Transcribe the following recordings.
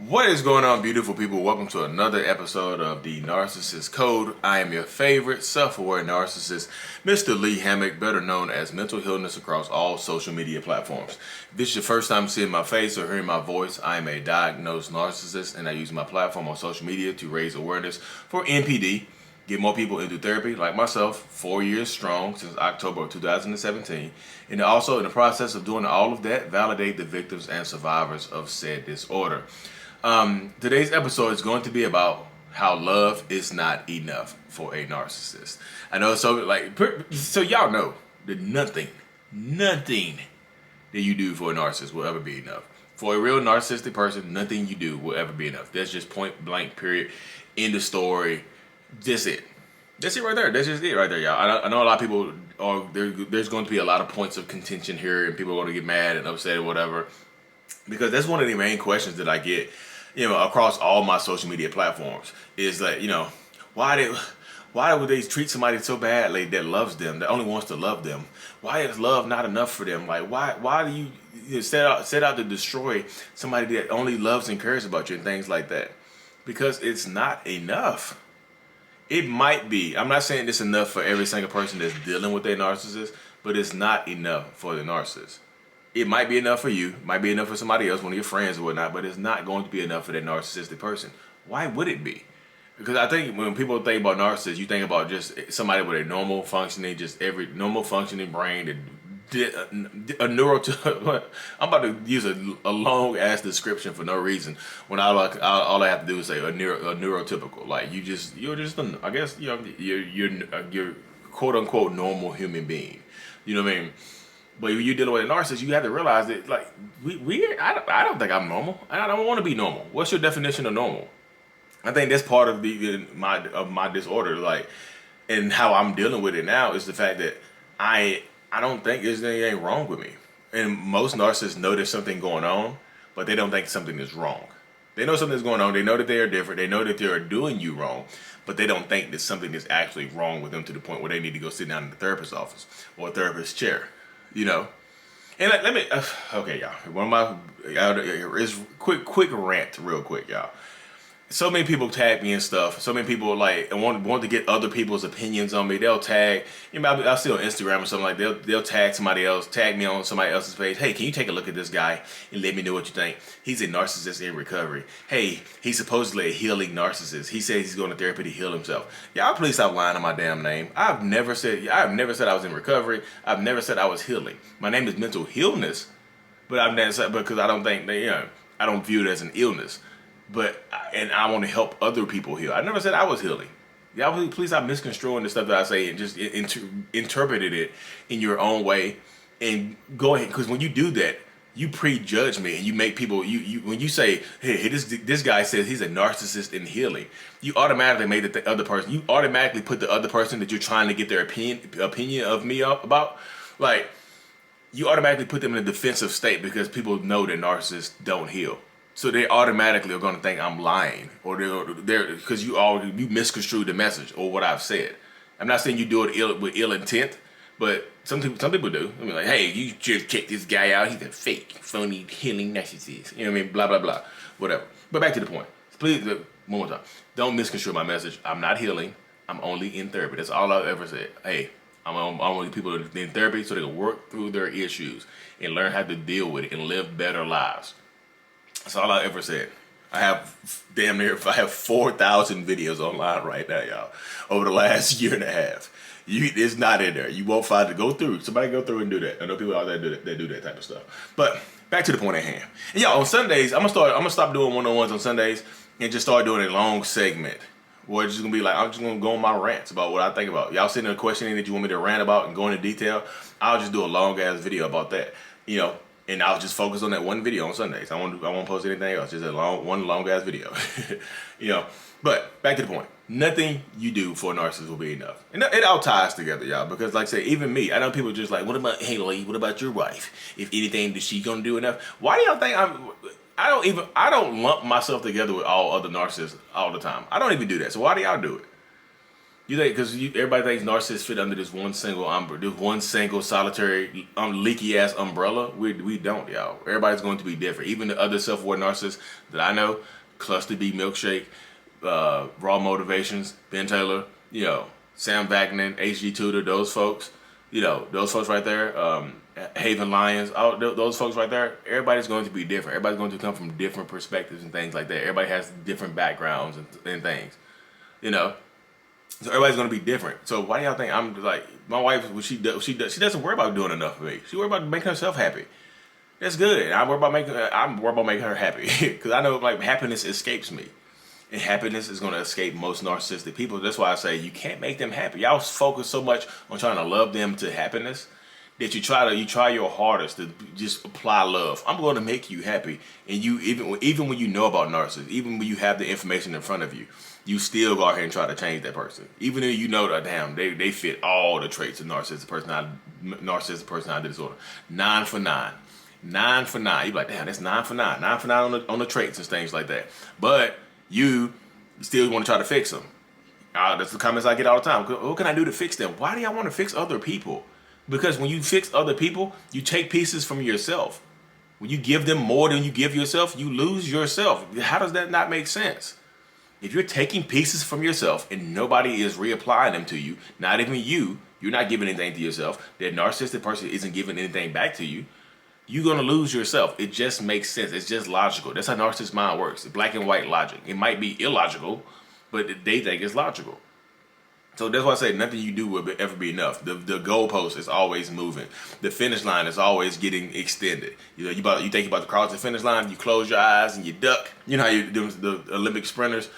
What is going on, beautiful people? Welcome to another episode of the Narcissist Code. I am your favorite self-aware narcissist, Mr. Lee Hammock, better known as Mental Illness across all social media platforms. If this is your first time seeing my face or hearing my voice, I am a diagnosed narcissist and I use my platform on social media to raise awareness for NPD, get more people into therapy like myself, 4 years strong since October of 2017, and also in the process of doing all of that, validate the victims and survivors of said disorder. Today's episode is going to be about how love is not enough for a narcissist. I know, so y'all know that nothing that you do for a narcissist will ever be enough. For a real narcissistic person, nothing you do will ever be enough. That's just point blank, period, end of story. That's it. That's it right there. That's just it right there, y'all. I know a lot of people are there's going to be a lot of points of contention here, and people are going to get mad and upset or whatever, because that's one of the main questions that I get, across all my social media platforms is that, why would they treat somebody so badly that loves them, that only wants to love them? Why is love not enough for them? Like, why do you set out to destroy somebody that only loves and cares about you and things like that? Because it's not enough. It might be. I'm not saying it's enough for every single person that's dealing with a narcissist, but it's not enough for the narcissist. It might be enough for you, might be enough for somebody else, one of your friends or whatnot, but it's not going to be enough for that narcissistic person. Why would it be? Because I think when people think about narcissists, you think about just somebody with a normal functioning, just every normal functioning brain, a neuro. I'm about to use a long ass description for no reason when all I have to do is say a neurotypical. Like you're just you're quote unquote normal human being. You know what I mean? But when you're dealing with a narcissist, you have to realize that, like, I don't think I'm normal. I don't want to be normal. What's your definition of normal? I think that's part of my disorder, like, and how I'm dealing with it now is the fact that I don't think there's anything wrong with me. And most narcissists know there's something going on, but they don't think something is wrong. They know something's going on. They know that they are different. They know that they are doing you wrong, but they don't think that something is actually wrong with them to the point where they need to go sit down in the therapist's office or a therapist's chair. And let me, okay, y'all. It's quick rant, real quick, y'all. So many people tag me and stuff. So many people want to get other people's opinions on me. They'll tag. I'll see on Instagram or something like they'll tag somebody else, tag me on somebody else's page. Hey, can you take a look at this guy and let me know what you think? He's a narcissist in recovery. Hey, he's supposedly a healing narcissist. He says he's going to therapy to heal himself. Y'all, please stop lying on my damn name. I've never said I was in recovery. I've never said I was healing. My name is Mental Illness, but I've never said, because I don't think I don't view it as an illness. And I want to help other people heal. I never said I was healing. Y'all, please stop misconstruing the stuff that I say and just interpreted it in your own way. And go ahead, because when you do that, you prejudge me and you make people. When you say, "Hey, this guy says he's a narcissist in healing," you automatically made the other person. You automatically put the other person that you're trying to get their opinion of me about, like, you automatically put them in a defensive state because people know that narcissists don't heal. So they automatically are going to think I'm lying, or they're because you misconstrued the message or what I've said. I'm not saying you do it with ill intent, but some people do. I mean, like, hey, you just check this guy out. He's a fake, phony, healing narcissist. You know what I mean? Blah blah blah, whatever. But back to the point. Please, one more time. Don't misconstrue my message. I'm not healing. I'm only in therapy. That's all I've ever said. Hey, I'm only people in therapy so they can work through their issues and learn how to deal with it and live better lives. That's all I ever said. I have 4,000 videos online right now, y'all, over the last year and a half. It's not in there. You won't find it. Go through. Somebody go through and do that. I know people out there that do that type of stuff. But back to the point at hand. And y'all, on Sundays, I'm gonna stop doing one-on-ones on Sundays and just start doing a long segment. Where it's just gonna be like, I'm just gonna go on my rants about what I think about. Y'all sitting there questioning that you want me to rant about and go into detail. I'll just do a long ass video about that. And I'll just focus on that one video on Sundays. I won't post anything else. Just one long ass video. But back to the point. Nothing you do for a narcissist will be enough. And it all ties together, y'all. Because like I say, even me, I know people just like, what about Haley? What about your wife? If anything, is she gonna do enough? Why do y'all think I don't lump myself together with all other narcissists all the time. I don't even do that. So why do y'all do it? You think because everybody thinks narcissists fit under this one single solitary leaky ass umbrella? We don't, y'all. Everybody's going to be different. Even the other self-aware narcissists that I know, Cluster B Milkshake, Raw Motivations, Ben Taylor, you know, Sam Vaknin, HG Tudor, those folks, you know, those folks right there, Haven Lyons, all those folks right there, everybody's going to be different. Everybody's going to come from different perspectives and things like that. Everybody has different backgrounds and things, you know. So everybody's going to be different. So why do y'all think I'm like, my wife, she doesn't worry about doing enough for me. She worry about making herself happy. That's good. I'm worried about making her happy because I know like happiness escapes me. And happiness is going to escape most narcissistic people. That's why I say you can't make them happy. Y'all focus so much on trying to love them to happiness that you try your hardest to just apply love. I'm going to make you happy, and you even when you know about narcissists, even when you have the information in front of you, you still go ahead and try to change that person, even though you know that damn they fit all the traits of narcissistic personality disorder. 9 for 9. 9 for 9. You be like, damn, that's 9 for 9. 9 for 9 on the traits and things like that. But you still want to try to fix them. That's the comments I get all the time. What can I do to fix them? Why do y'all want to fix other people? Because when you fix other people, you take pieces from yourself. When you give them more than you give yourself, you lose yourself. How does that not make sense? If you're taking pieces from yourself and nobody is reapplying them to you, not even you're not giving anything to yourself, that narcissistic person isn't giving anything back to you, you're going to lose yourself. It just makes sense. It's just logical. That's how narcissist mind works. Black and white logic. It might be illogical, but they think it's logical. So that's why I say nothing you do will ever be enough. The goalpost is always moving. The finish line is always getting extended. You know, you think about the cross the finish line, you close your eyes and you duck. You know how you do the Olympic sprinters?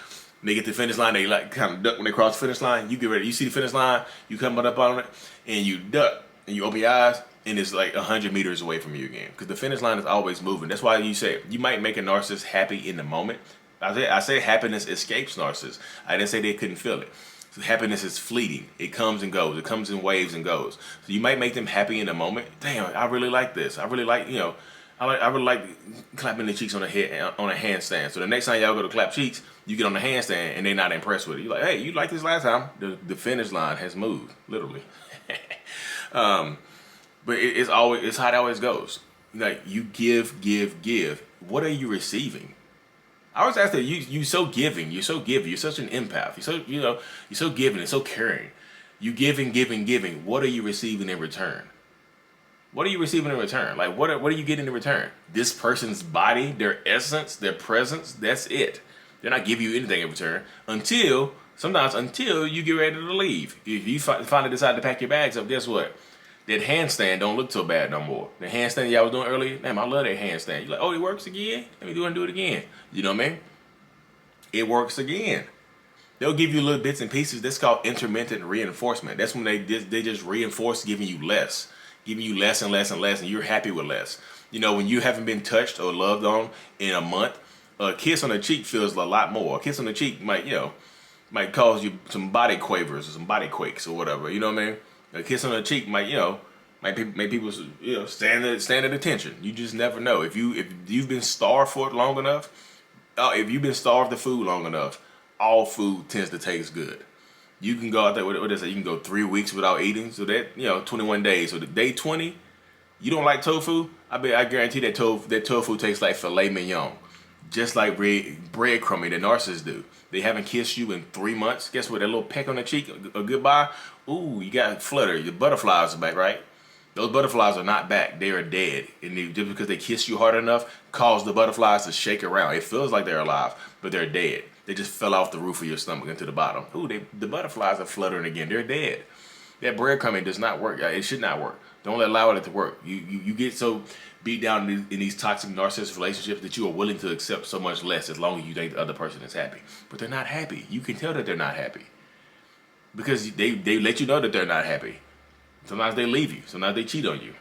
When they get to the finish line, they like kind of duck when they cross the finish line. You get ready. You see the finish line, you come up on it, and you duck, and you open your eyes, and it's like 100 meters away from you again. Because the finish line is always moving. That's why you say you might make a narcissist happy in the moment. I say happiness escapes narcissists. I didn't say they couldn't feel it. So happiness is fleeting. It comes and goes. It comes in waves and goes. So you might make them happy in the moment. Damn, I really like this. I really like, you know, I really like clapping the cheeks on a handstand. So the next time y'all go to clap cheeks, you get on the handstand and they're not impressed with it. You're like, hey, you like this last time? The finish line has moved, literally. But it's how it always goes. Like you give. What are you receiving? I always ask that you so giving, you're so giving, you're such an empath, you're so giving and so caring. You giving. What are you receiving in return? What are you receiving in return? Like what are you getting in return? This person's body, their essence, their presence, that's it. They're not giving you anything in return until you get ready to leave. If you finally decide to pack your bags up, guess what? That handstand don't look so bad no more. The handstand y'all was doing earlier, damn, I love that handstand. You're like, oh, it works again? Let me do it again. You know what I mean? It works again. They'll give you little bits and pieces. That's called intermittent reinforcement. That's when they just reinforce giving you less and less and less, and you're happy with less. You know, when you haven't been touched or loved on in a month, a kiss on the cheek feels a lot more. A kiss on the cheek might cause you some body quavers or some body quakes or whatever. You know what I mean? A kiss on the cheek might make people stand at attention. You just never know. If you've been starved for it long enough, if you've been starved of food long enough, all food tends to taste good. You can go out there, what is it? You can go 3 weeks without eating. So that 21 days. So the day 20, you don't like tofu? I guarantee that tofu tastes like filet mignon, just like breadcrumbing that narcissists do. They haven't kissed you in 3 months. Guess what? That little peck on the cheek, a goodbye. Ooh, you got fluttered. Your butterflies are back, right? Those butterflies are not back. They are dead. And just because they kiss you hard enough, cause the butterflies to shake around. It feels like they're alive, but they're dead. They just fell off the roof of your stomach into the bottom. Ooh, the butterflies are fluttering again. They're dead. That breadcrumbing does not work. It should not work. Don't allow it to work. You get so beat down in these toxic narcissistic relationships that you are willing to accept so much less as long as you think the other person is happy. But they're not happy. You can tell that they're not happy because they let you know that they're not happy. Sometimes they leave you. Sometimes they cheat on you.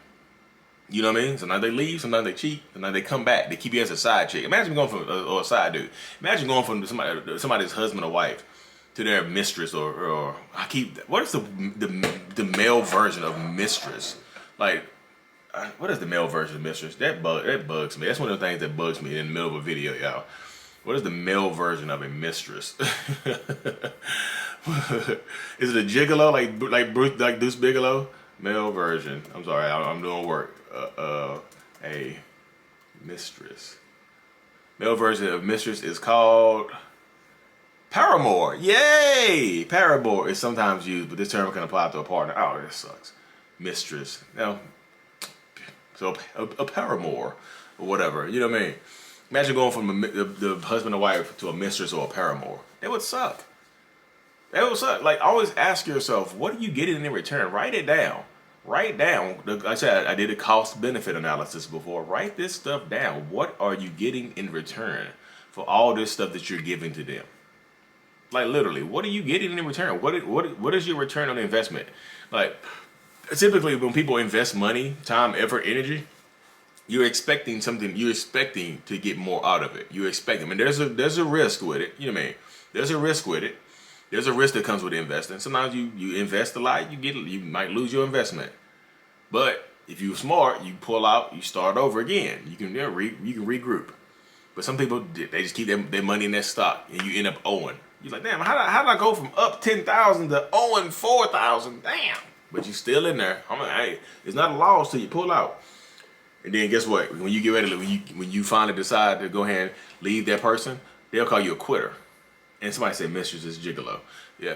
You know what I mean? Sometimes they leave. Sometimes they cheat. Sometimes they come back. They keep you as a side chick. Imagine going from or a side dude. Imagine going from somebody's husband or wife to their mistress or what is the male version of mistress? Like, what is the male version of mistress? That bugs me. That's one of the things that bugs me in the middle of a video, y'all. What is the male version of a mistress? Is it a gigolo like Deuce Bigelow? Male version. I'm sorry, I'm doing work. A mistress. Male version of mistress is called Paramore. Yay! Paramore is sometimes used, but this term can apply to a partner. Oh, this sucks. Mistress. No. So a paramour or whatever. You know what I mean? Imagine going from the husband and wife to a mistress or a paramour. That would suck. That would suck. Like, always ask yourself, what are you getting in return? Write it down. Write down. Like I said, I did a cost-benefit analysis before. Write this stuff down. What are you getting in return for all this stuff that you're giving to them? Like, literally, what are you getting in return? What is your return on investment? Like, typically when people invest money, time, effort, energy, you're expecting something. You're expecting to get more out of it. You're expecting. I mean, there's a risk with it. You know what I mean? There's a risk with it. There's a risk that comes with investing. Sometimes you invest a lot, you might lose your investment. But if you're smart, you pull out, you start over again. You can regroup. But some people, they just keep their money in their stock, and you end up owing. You're like, damn, how did I go from up 10,000 to owing 4,000? Damn. But you still in there. I'm like, hey, it's not a loss till you pull out. And then guess what? When you get ready, when you finally decide to go ahead and leave that person, they'll call you a quitter. And somebody said mistress is gigolo. Yeah,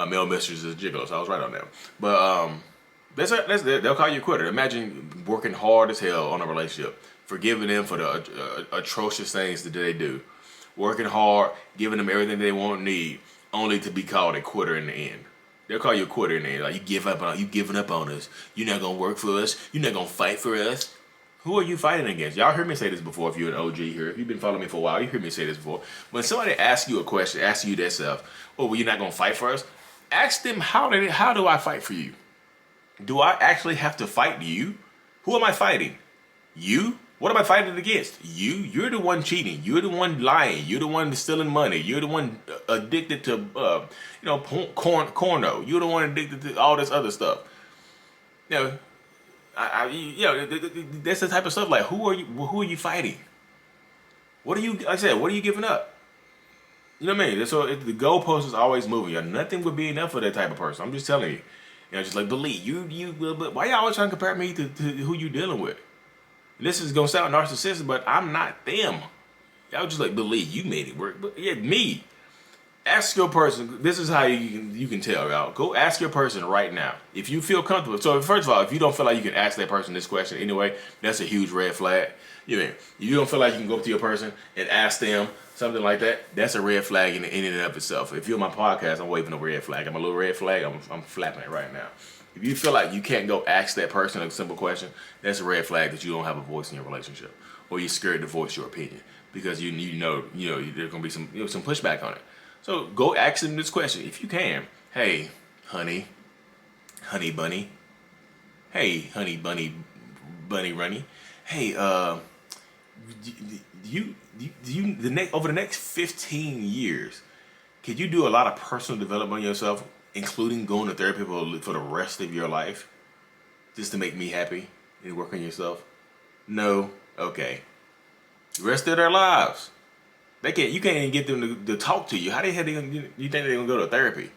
male mistress is gigolo. So I was right on that. But they'll call you a quitter. Imagine working hard as hell on a relationship, forgiving them for the atrocious things that they do, working hard, giving them everything they want and need, only to be called a quitter in the end. They'll call you a quitter in the end. Like, you giving up on us. You're not gonna work for us. You're not gonna fight for us. Who are you fighting against? Y'all heard me say this before. If you're an OG here, if you've been following me for a while, you heard me say this before. When somebody asks you a question, asks you themselves, "Oh, well, you're not gonna fight for us?" Ask them, how do I fight for you? Do I actually have to fight you? Who am I fighting? You? What am I fighting against? You? You're the one cheating. You're the one lying. You're the one stealing money. You're the one addicted to, porno. You're the one addicted to all this other stuff. You know, that's the type of stuff. Like, who are you fighting? What are you giving up? You know what I mean? So the goalpost is always moving. Nothing would be enough for that type of person. I'm just telling you. You know, just like, believe you will. But why y'all always trying to compare me to who you dealing with? This is gonna sound narcissistic, but I'm not them. Y'all just like, believe you made it work. But yeah, me. Ask your person. This is how you can tell, y'all. Go ask your person right now if you feel comfortable. So first of all, if you don't feel like you can ask that person this question anyway, that's a huge red flag. You know, if you don't feel like you can go up to your person and ask them something like that, that's a red flag in and of itself. If you're on my podcast, I'm waving a red flag. I'm a little red flag. I'm flapping it right now. If you feel like you can't go ask that person a simple question, that's a red flag that you don't have a voice in your relationship, or you're scared to voice your opinion because you know there's gonna be some pushback on it. So go ask them this question if you can. Hey, honey bunny. Hey, honey bunny runny. Hey, over the next 15 years, could you do a lot of personal development on yourself, including going to therapy for the rest of your life, just to make me happy and work on yourself? No. Okay. The rest of their lives. You can't even get them to talk to you. How the hell you think they're gonna go to therapy?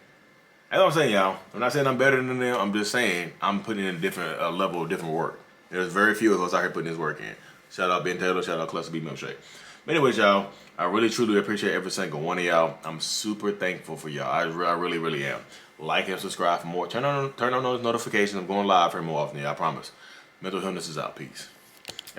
That's what I'm saying, y'all. I'm not saying I'm better than them. I'm just saying I'm putting in a different level of different work. There's very few of us out here putting this work in. Shout out Ben Taylor. Shout out Cluster B Milkshake. But anyways, y'all, I really truly appreciate every single one of y'all. I'm super thankful for y'all. I really, really am. Like and subscribe for more. Turn on those notifications. I'm going live here more often. I promise. Mental Illness is out. Peace.